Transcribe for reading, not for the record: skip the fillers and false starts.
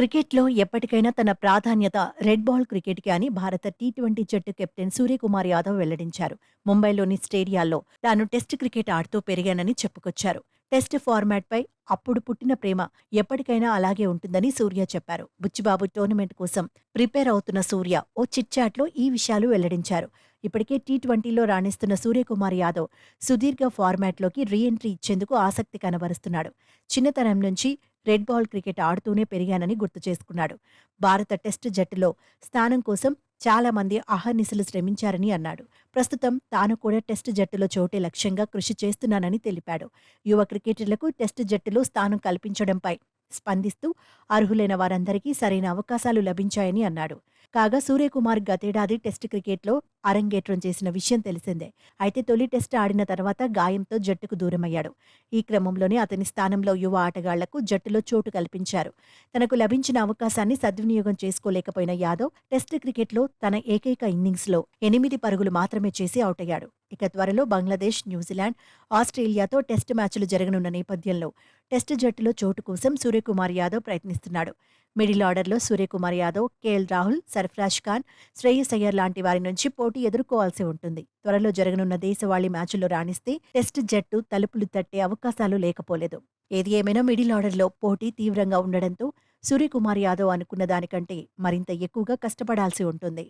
క్రికెట్‌లో ఎప్పటికైనా తన ప్రాధాన్యత రెడ్ బాల్ క్రికెట్‌కి అని భారత టీ20 జట్టు కెప్టెన్ సూర్యకుమార్ యాదవ్ వెల్లడించారు. ముంబైలోని స్టేడియాల్లో తాను టెస్ట్ క్రికెట్ ఆడుతూ పెరిగానని చెప్పుకొచ్చారు. టెస్ట్ ఫార్మాట్‌పై అప్పుడు పుట్టిన ప్రేమ ఎప్పటికైనా అలాగే ఉంటుందని సూర్య చెప్పారు. బుచ్చిబాబు టోర్నమెంట్ కోసం ప్రిపేర్ అవుతున్న సూర్య ఓ చిట్‌చాట్‌లో ఈ విషయాలు వెల్లడించారు. ఇప్పటికే టీ20లో రాణిస్తున్న సూర్యకుమార్ యాదవ్ సుదీర్ఘ ఫార్మాట్‌లోకి రీ ఎంట్రీ ఇచ్చేందుకు ఆసక్తి కనబరుస్తున్నాడు. చిన్నతనం నుంచి రెడ్ బాల్ క్రికెట్ ఆడుతూనే పెరిగానని గుర్తు చేసుకున్నాడు. భారత టెస్టు జట్టులో స్థానం కోసం చాలా మంది అహర్నిశలు శ్రమించారని అన్నాడు. ప్రస్తుతం తాను కూడా టెస్టు జట్టులో చోటే లక్ష్యంగా కృషి చేస్తున్నానని తెలిపాడు. యువ క్రికెటర్లకు టెస్టు జట్టులో స్థానం కల్పించడంపై స్పందిస్తూ అర్హులైన వారందరికీ సరైన అవకాశాలు లభించాయని అన్నాడు. కాగా సూర్యకుమార్ గతేడాది టెస్టు క్రికెట్లో అరంగేట్రం చేసిన విషయం తెలిసిందే. అయితే తొలి టెస్టు ఆడిన తర్వాత గాయంతో జట్టుకు దూరమయ్యాడు. ఈ క్రమంలోనే అతని స్థానంలో యువ ఆటగాళ్లకు జట్టులో చోటు కల్పించారు. తనకు లభించిన అవకాశాన్ని సద్వినియోగం చేసుకోలేకపోయిన యాదవ్ టెస్టు క్రికెట్లో తన ఏకైక ఇన్నింగ్స్లో 8 పరుగులు మాత్రమే చేసి అవుటయ్యాడు. ఇక త్వరలో బంగ్లాదేశ్, న్యూజిలాండ్, ఆస్ట్రేలియాతో టెస్టు మ్యాచ్లు జరగనున్న నేపథ్యంలో టెస్టు జట్టులో చోటు కోసం సూర్యకుమార్ యాదవ్ ప్రయత్నిస్తున్నాడు. మిడిల్ ఆర్డర్లో సూర్యకుమార్ యాదవ్, కేఎల్ రాహుల్, సర్ఫరాజ్ ఖాన్, శ్రేయస్ అయ్యర్ లాంటి వారి నుంచి పోటీ ఎదుర్కోవాల్సి ఉంటుంది. త్వరలో జరగనున్న దేశవాళీ మ్యాచ్లో రాణిస్తే టెస్టు జట్టు తలుపులు తట్టే అవకాశాలు లేకపోలేదు. ఏది ఏమైనా మిడిల్ ఆర్డర్లో పోటీ తీవ్రంగా ఉండడంతో సూర్యకుమార్ యాదవ్ అనుకున్న దానికంటే మరింత ఎక్కువగా కష్టపడాల్సి ఉంటుంది.